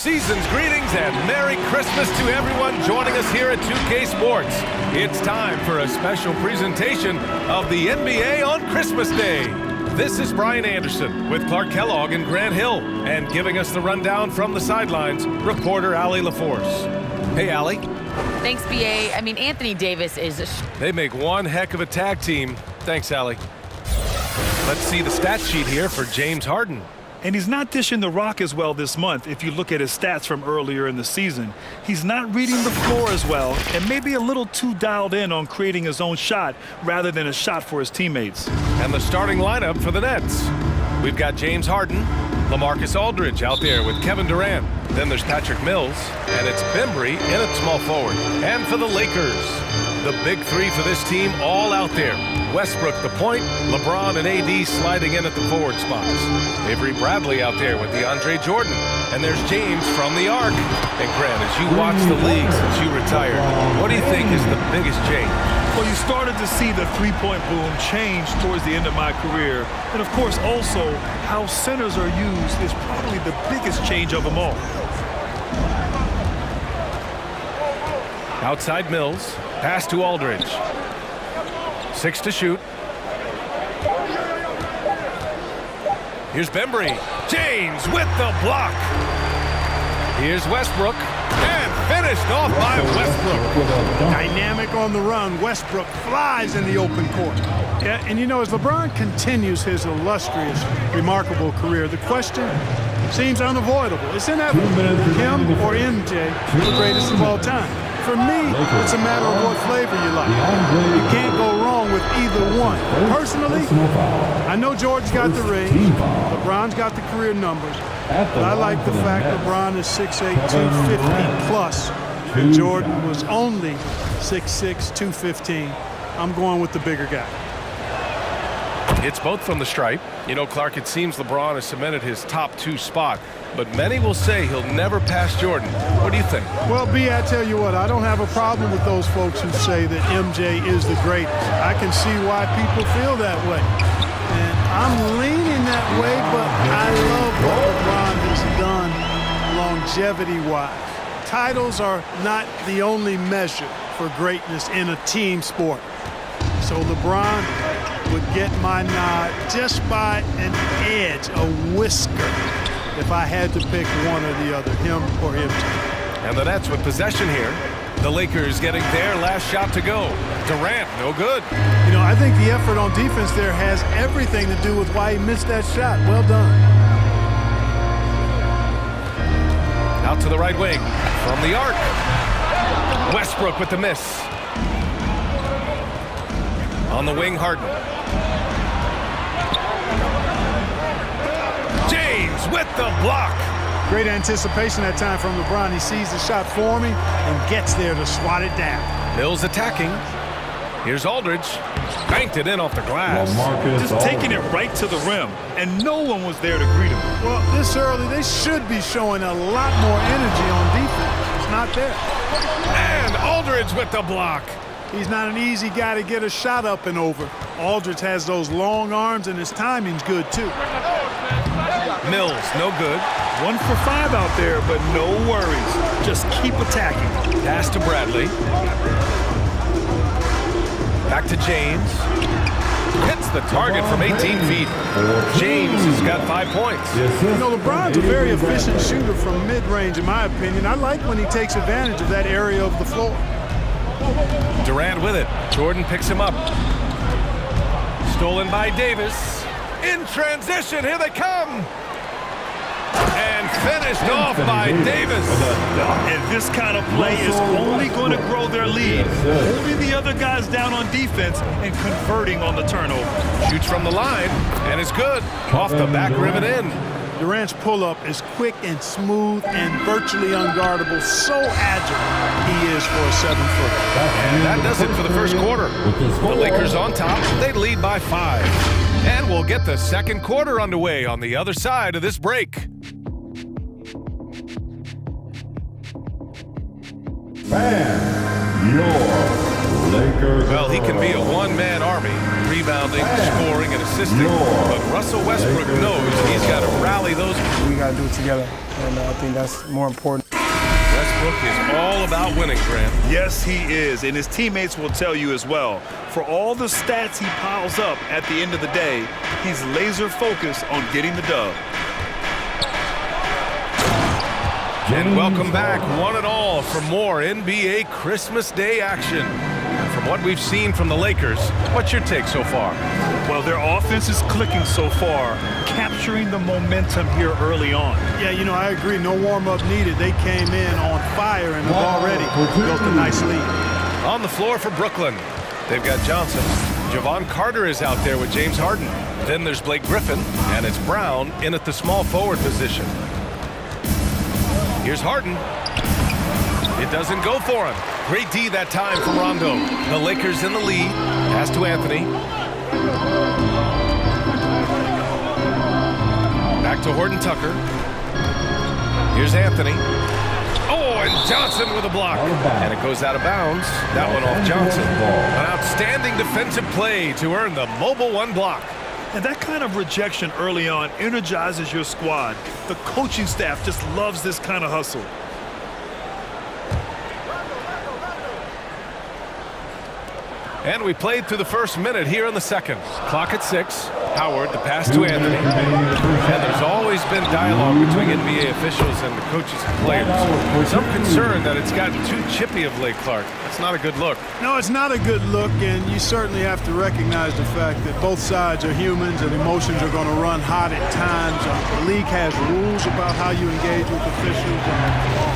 Season's greetings and Merry Christmas to everyone joining us here at 2K Sports. It's time for a special presentation of the NBA on Christmas Day. This is Brian Anderson with Clark Kellogg and Grant Hill, and giving us the rundown from the sidelines, reporter Allie LaForce. Hey, Allie. Thanks, B.A. Anthony Davis is They make one heck of a tag team. Thanks, Allie. Let's see the stat sheet here for James Harden. And he's not dishing the rock as well this month if you look at his stats from earlier in the season. He's not reading the floor as well and maybe a little too dialed in on creating his own shot rather than a shot for his teammates. And the starting lineup for the Nets. We've got James Harden, LaMarcus Aldridge out there with Kevin Durant. Then there's Patrick Mills, and it's Bembry in at small forward. And for the Lakers, the big three for this team all out there. Westbrook the point, LeBron and AD sliding in at the forward spots. Avery Bradley out there with DeAndre Jordan. And there's James from the arc. And Grant, as you watch the league since you retired, what do you think is the biggest change? Well, you started to see the three-point boom change towards the end of my career. And, of course, also how centers are used is probably the biggest change of them all. Outside Mills, pass to Aldridge. 6 to shoot. Here's Bembry. James with the block. Here's Westbrook. And finished off by Westbrook. Dynamic on the run. Westbrook flies in the open court. Yeah, and as LeBron continues his illustrious, remarkable career, the question seems unavoidable. It's inevitable. Him or MJ, the greatest of all time. For me, it's a matter of what flavor you like. You can't go wrong with either one. Personally, I know Jordan's got the range, LeBron's got the career numbers, but I like the fact LeBron is 6'8", 250 plus, and Jordan was only 6'6", 215. I'm going with the bigger guy. It's both from the stripe. Clark, it seems LeBron has cemented his top 2 spot, but many will say he'll never pass Jordan. What do you think? Well, B, I tell you what, I don't have a problem with those folks who say that MJ is the greatest. I can see why people feel that way. And I'm leaning that way, but I love what LeBron has done longevity-wise. Titles are not the only measure for greatness in a team sport. So LeBron would get my nod just by an edge, a whisker, if I had to pick one or the other, him or him. And the Nets with possession here. The Lakers getting their last shot to go. Durant, no good. I think the effort on defense there has everything to do with why he missed that shot. Well done. Out to the right wing. From the arc. Westbrook with the miss. On the wing, Harden. James with the block. Great anticipation that time from LeBron. He sees the shot forming and gets there to swat it down. Mills attacking. Here's Aldridge. Banked it in off the glass. Just taking it right to the rim, and no one was there to greet him. Well, this early, they should be showing a lot more energy on defense. It's not there. And Aldridge with the block. He's not an easy guy to get a shot up and over. Aldridge has those long arms, and his timing's good, too. Mills, no good. 1 for 5 out there, but no worries. Just keep attacking. Pass to Bradley. Back to James. Hits the target from 18 feet. James has got 5 points. LeBron's a very efficient shooter from mid-range, in my opinion. I like when he takes advantage of that area of the floor. Durant with it. Jordan picks him up. Stolen by Davis. In transition, here they come. And finished off by Davis. And this kind of play is only going to grow their lead. Holding the other guys down on defense and converting on the turnover. Shoots from the line and is good. Off the back rim and in. Durant's pull-up is quick and smooth and virtually unguardable. So agile he is for a 7-footer. And that does it for the first quarter. The Lakers on top. They lead by 5. And we'll get the second quarter underway on the other side of this break. Fan your Well, he can be a one-man army, rebounding, scoring, and assisting. But Russell Westbrook knows he's got to rally those. We got to do it together, and I think that's more important. Westbrook is all about winning, Grant. Yes, he is, and his teammates will tell you as well. For all the stats he piles up at the end of the day, he's laser focused on getting the dub. And welcome back, one and all, for more NBA Christmas Day action. And from what we've seen from the Lakers, what's your take so far? Well, their offense is clicking so far, capturing the momentum here early on. Yeah, you know, I agree. No warm-up needed. They came in on fire and have already built a nice lead. On the floor for Brooklyn, they've got Johnson. Javon Carter is out there with James Harden. Then there's Blake Griffin, and it's Brown in at the small forward position. Here's Harden. It doesn't go for him. Great D that time from Rondo. The Lakers in the lead. Pass to Anthony. Back to Horton Tucker. Here's Anthony. Oh, and Johnson with a block. And it goes out of bounds. That one off Johnson. An outstanding defensive play to earn the mobile one block. And that kind of rejection early on energizes your squad. The coaching staff just loves this kind of hustle. And we played through the first minute here in the second. Clock at 6. Howard, the pass to Anthony. And there's always been dialogue between NBA officials and the coaches and players. Some concern that it's gotten too chippy of late, Clark. That's not a good look. No, it's not a good look, and you certainly have to recognize the fact that both sides are humans and emotions are going to run hot at times. The league has rules about how you engage with officials.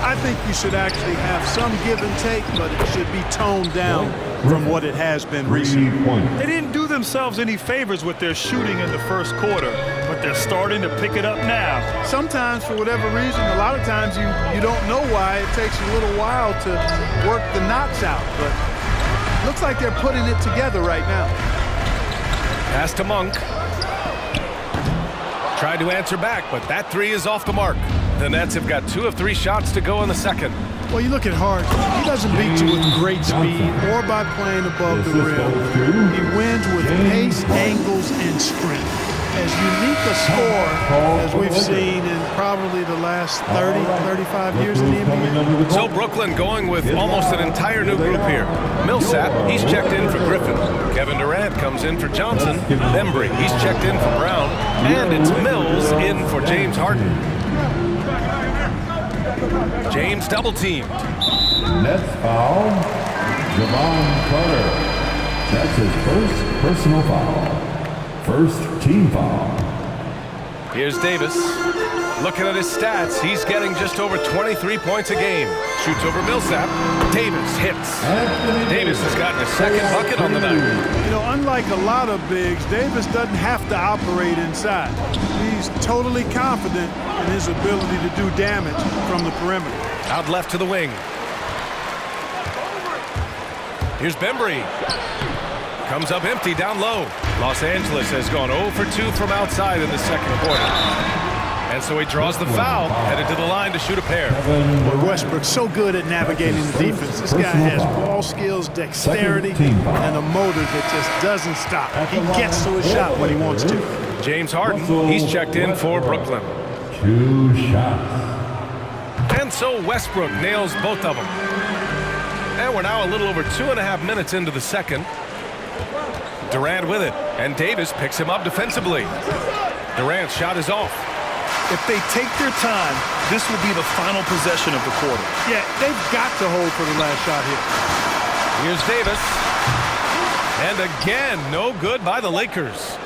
I think you should actually have some give and take, but it should be toned down from what it has been recently. They didn't do themselves any favors with their shooting in the first quarter, but they're starting to pick it up now. Sometimes, for whatever reason, a lot of times you don't know why. It takes a little while to work the knots out, but looks like they're putting it together right now. Pass to Monk. Tried to answer back, but that three is off the mark. The Nets have got 2 of 3 shots to go in the second. Well, you look at Hart. He doesn't beat you with great speed or by playing above the rim. He wins with pace, angles, and strength. As unique a score as we've seen in probably the last 30, 35 years in the NBA. So Brooklyn going with almost an entire new group here. Millsap, he's checked in for Griffin. Kevin Durant comes in for Johnson. Bembry, he's checked in for Brown. And it's Mills in for James Harden. James double teamed. Nets foul, Javon Carter. That's his first personal foul. First team foul. Here's Davis. Looking at his stats, he's getting just over 23 points a game. Shoots over Millsap. Davis hits. Davis has gotten a second bucket on the night. You know, unlike a lot of bigs, Davis doesn't have to operate inside. He's totally confident in his ability to do damage from the perimeter. Out left to the wing. Here's Bembry. Comes up empty down low. Los Angeles has gone 0 for 2 from outside in the second quarter. And so he draws the foul, headed to the line to shoot a pair. Well, Westbrook's so good at navigating the defense. This guy has ball skills, dexterity, and a motor that just doesn't stop. He gets to his shot when he wants to. James Harden, he's checked in for Brooklyn. 2 shots. And so Westbrook nails both of them. And we're now a little over 2.5 minutes into the second. Durant with it, and Davis picks him up defensively. Durant's shot is off. If they take their time, this will be the final possession of the quarter. Yeah, they've got to hold for the last shot here. Here's Davis. And again, no good by the Lakers.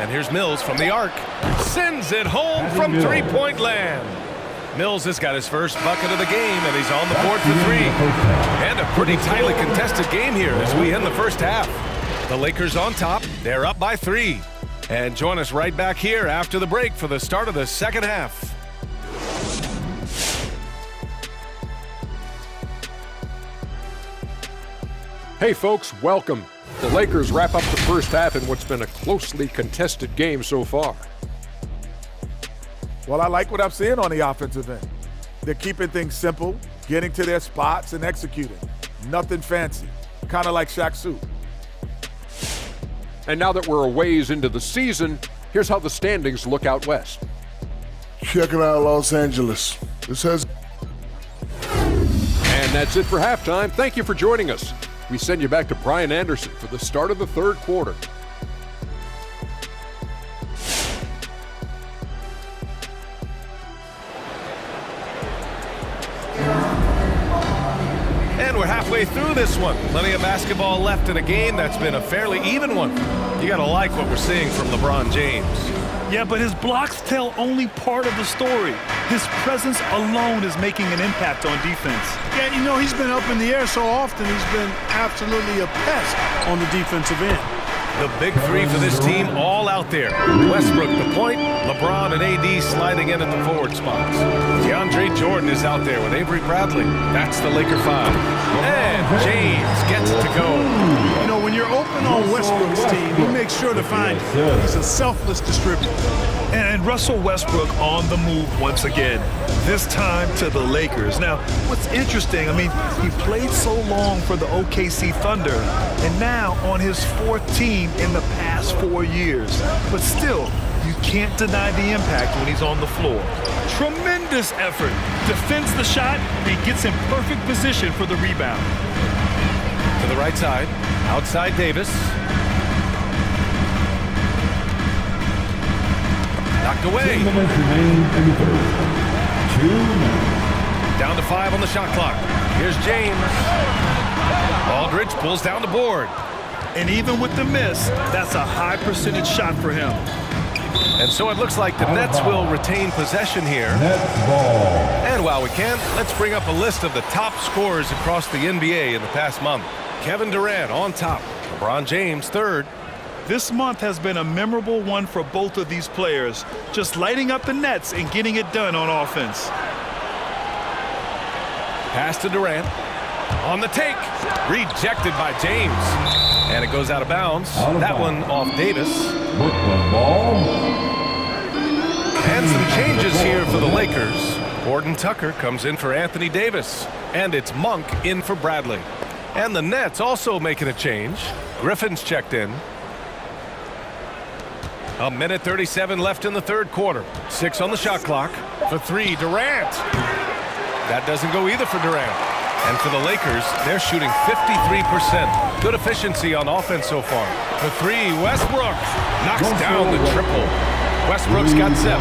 And here's Mills from the arc. Sends it home from three-point land. Mills has got his first bucket of the game, and he's on the board for 3. And a pretty tightly contested game here as we end the first half. The Lakers on top. They're up by 3. And join us right back here after the break for the start of the second half. Hey folks, welcome. The Lakers wrap up the first half in what's been a closely contested game so far. Well, I like what I'm seeing on the offensive end. They're keeping things simple, getting to their spots and executing. Nothing fancy. kind of like Shaq's suit. And now that we're a ways into the season, here's how the standings look out west. Check it out, Los Angeles. This has... And that's it for halftime. Thank you for joining us. We send you back to Brian Anderson for the start of the third quarter. And we're halfway through this one. Plenty of basketball left in a game that's been a fairly even one. You gotta like what we're seeing from LeBron James. Yeah, but his blocks tell only part of the story. His presence alone is making an impact on defense. Yeah, you know, he's been up in the air so often, he's been absolutely a pest on the defensive end. The big three for this team all out there. Westbrook the point, LeBron and AD sliding in at the forward spots. DeAndre Jordan is out there with Avery Bradley. That's the Laker five. And James gets it to go. You know, when you're open on Westbrook's team, he makes sure to find you. He's a selfless distributor. And Russell Westbrook on the move once again, this time to the Lakers. Now, what's interesting, I mean, he played so long for the OKC Thunder, and now on his fourth team in the past 4 years. But still, you can't deny the impact when he's on the floor. Tremendous effort, defends the shot, and gets in perfect position for the rebound. To the right side, outside Davis. Knocked away. 2 minutes remain in the third. 2 minutes. Down to 5 on the shot clock. Here's James. Aldridge pulls down the board. And even with the miss, that's a high percentage shot for him. And so it looks like the Nets will retain possession here. Nets ball. And while we can, let's bring up a list of the top scorers across the NBA in the past month. Kevin Durant on top. LeBron James third. This month has been a memorable one for both of these players, just lighting up the Nets and getting it done on offense. Pass to Durant. On the take. Rejected by James. And it goes out of bounds. That one off Davis. Brooklyn ball. And some changes here for the Lakers. Gordon Tucker comes in for Anthony Davis. And it's Monk in for Bradley. And the Nets also making a change. Griffin's checked in. A minute 37 left in the third quarter. 6 on the shot clock. For 3, Durant. That doesn't go either for Durant. And for the Lakers, they're shooting 53%. Good efficiency on offense so far. For 3, Westbrook knocks down the triple. Westbrook's got 7.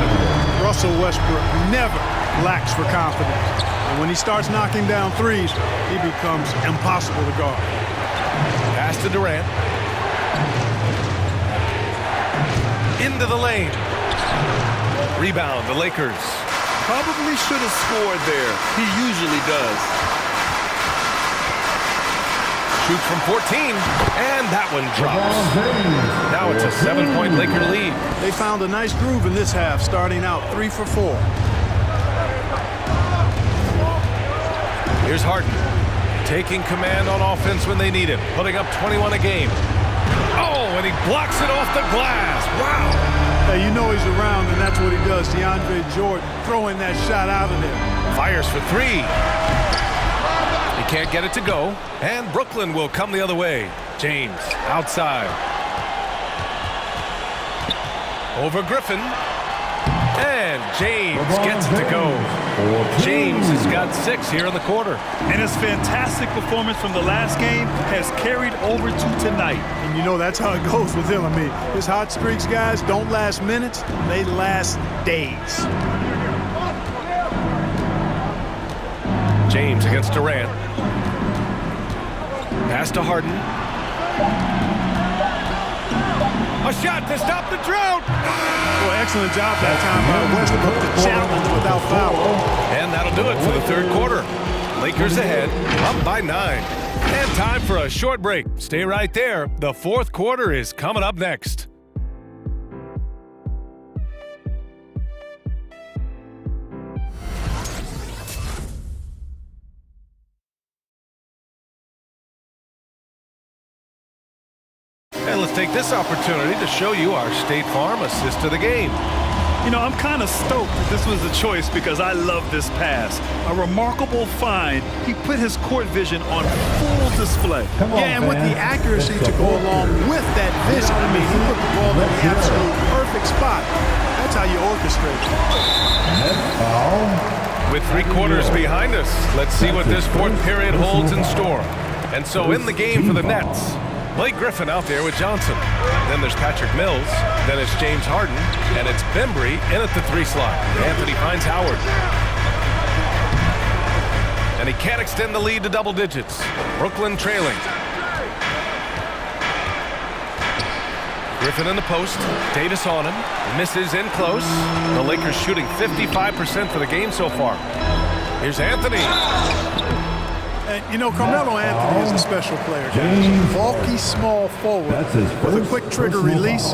Russell Westbrook never lacks for confidence. And when he starts knocking down threes, he becomes impossible to guard. Pass to Durant. Into the lane. Rebound, the Lakers. Probably should have scored there. He usually does. Shoots from 14, and that one drops. Now it's a 7-point Laker lead. They found a nice groove in this half, starting out 3 for 4. Here's Harden, taking command on offense when they need him, putting up 21 a game. Oh, and he blocks it off the glass. Wow. Hey, you know he's around, and that's what he does. DeAndre Jordan throwing that shot out of there. Fires for 3. He can't get it to go, and Brooklyn will come the other way. James outside. Over Griffin. And James gets it to go. James has got 6 here in the quarter. And his fantastic performance from the last game has carried over to tonight. And you know that's how it goes with him. I mean, his hot streaks, guys, don't last minutes. They last days. James against Durant. Pass to Harden. A shot to stop the drought. Well, excellent job that time by Westbrook to challenge without foul. And that'll do it for the third quarter. Lakers ahead, up by 9. And time for a short break. Stay right there. The fourth quarter is coming up next. And let's take this opportunity to show you our State Farm assist to the game. You know, I'm kind of stoked that this was the choice because I love this pass. A remarkable find. He put his court vision on full display. And with the accuracy to go along with that vision. I mean, he put the ball in the absolute perfect spot. That's how you orchestrate. With 3 quarters behind us, let's see what this 4th period holds in store. And so in the game for the Nets, Blake Griffin out there with Johnson. Then there's Patrick Mills. Then it's James Harden. And it's Bembry in at the 3 slot. Anthony finds Howard. And he can't extend the lead to double digits. Brooklyn trailing. Griffin in the post. Davis on him. Misses in close. The Lakers shooting 55% for the game so far. Here's Anthony. And, you know, Carmelo Anthony is a special player, guys. Bulky, small forward with a quick trigger release,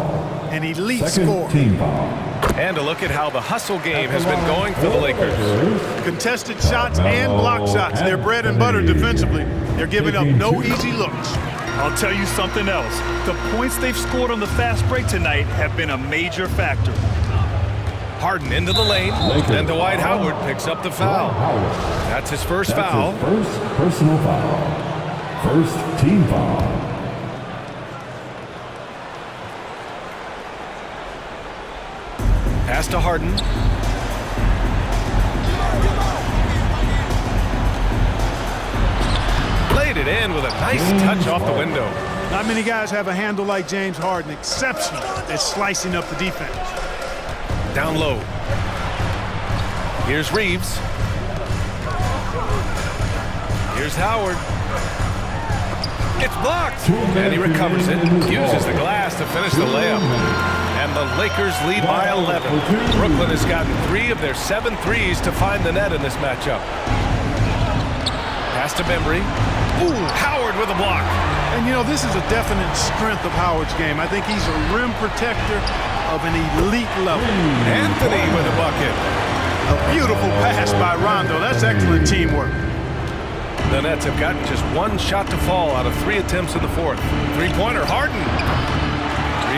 an elite score. And a look at how the hustle game has been going for the Lakers. Contested shots and block shots. They're bread and butter defensively. They're giving up no easy looks. I'll tell you something else. The points they've scored on the fast break tonight have been a major factor. Harden into the lane, and Dwight Howard picks up the foul. That's his first foul. First personal foul. First team foul. Pass to Harden. Laid it in with a nice touch off the window. Not many guys have a handle like James Harden. Exceptional at slicing up the defense. Down low. Here's Reeves. Here's Howard. It's blocked. And he recovers it. Uses the glass to finish the layup. And the Lakers lead by 11. Brooklyn has gotten 3 of their 7 threes to find the net in this matchup. Pass to Bembry. Ooh, Howard with a block. And, you know, this is a definite strength of Howard's game. I think he's a rim protector of an elite level. Anthony with a bucket. A beautiful pass by Rondo. That's excellent teamwork. The Nets have gotten just 1 shot to fall out of 3 attempts in the 4th. 3-pointer, Harden.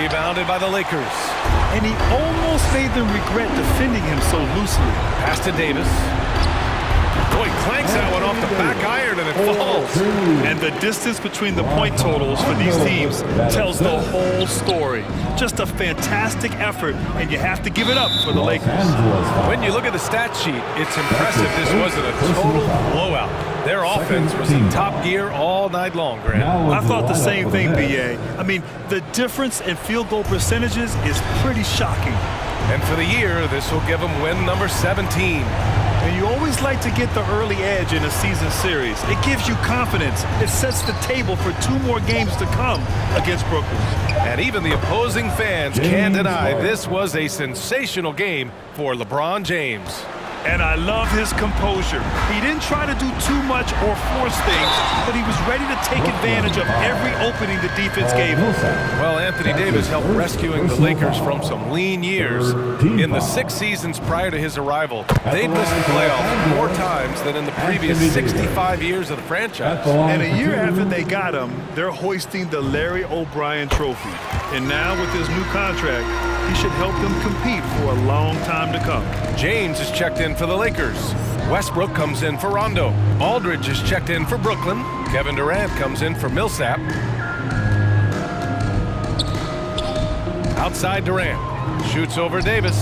Rebounded by the Lakers. And he almost made them regret defending him so loosely. Pass to Davis. Boy, clanks that one off the back iron and it falls. And the distance between the point totals for these teams tells the whole story. Just a fantastic effort, and you have to give it up for the Lakers. When you look at the stat sheet, it's impressive this wasn't a total blowout. Their offense was in top gear all night long, Grant. I thought the same thing, B.A. I mean, the difference in field goal percentages is pretty shocking. And for the year, this will give them win number 17. And you always like to get the early edge in a season series. It gives you confidence. It sets the table for 2 more games to come against Brooklyn. And even the opposing fans can't deny this was a sensational game for LeBron James. And I love his composure. He didn't try to do too much or force things, but he was ready to take advantage of every opening the defense gave him. Well, Anthony Davis helped rescuing the Lakers from some lean years. In the 6 seasons prior to his arrival, they'd missed the playoffs 4 times than in the previous 65 years of the franchise. And a year after they got him, they're hoisting the Larry O'Brien Trophy. And now with his new contract, he should help them compete for a long time to come. James is checked in for the Lakers. Westbrook comes in for Rondo. Aldridge is checked in for Brooklyn. Kevin Durant comes in for Millsap. Outside Durant. Shoots over Davis.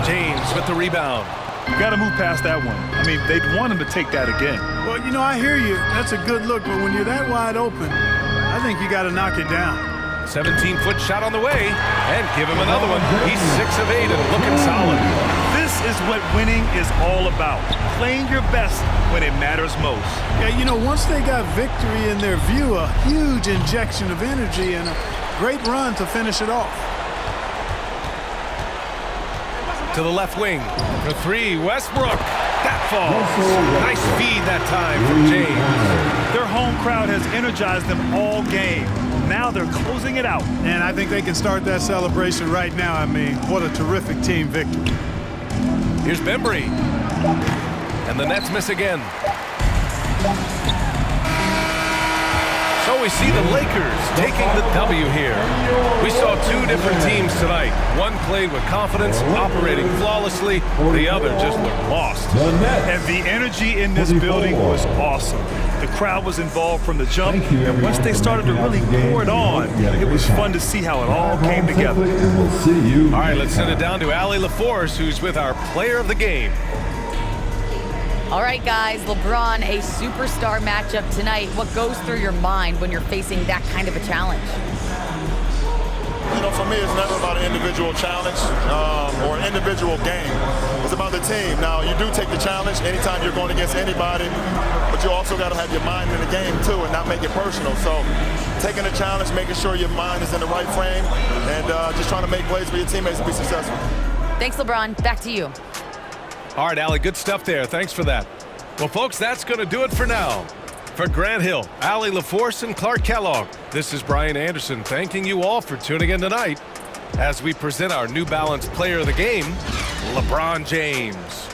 James with the rebound. You got to move past that one. I mean, they'd want him to take that again. Well, you know, I hear you. That's a good look, but when you're that wide open, I think you got to knock it down. 17-foot shot on the way, and give him another one. He's 6 of 8 and looking solid. This is what winning is all about. Playing your best when it matters most. Yeah, you know, once they got victory in their view, a huge injection of energy and a great run to finish it off. To the left wing. For 3, Westbrook. That falls. Nice feed that time from James. Their home crowd has energized them all game. Now they're closing it out. And I think they can start that celebration right now. I mean, what a terrific team victory. Here's Bembry. And the Nets miss again. So we see the Lakers taking the W here. We saw saw two different teams tonight. One played with confidence, operating flawlessly. The other just looked lost. And the energy in this building was awesome. The crowd was involved from the jump, and once they started to really pour it on, it was fun to see how it all came together. All right, let's send it down to Allie LaForce, who's with our player of the game. All right, guys, LeBron, a superstar matchup tonight. What goes through your mind when you're facing that kind of a challenge? You know, for me, it's never about an individual challenge or an individual game. It's about the team. Now, you do take the challenge anytime you're going against anybody, but you also got to have your mind in the game, too, and not make it personal. So taking the challenge, making sure your mind is in the right frame, and just trying to make plays for your teammates to be successful. Thanks, LeBron. Back to you. All right, Allie, good stuff there. Thanks for that. Well, folks, that's going to do it for now. For Grant Hill, Allie LaForce, and Clark Kellogg, this is Brian Anderson thanking you all for tuning in tonight as we present our New Balance Player of the Game, LeBron James.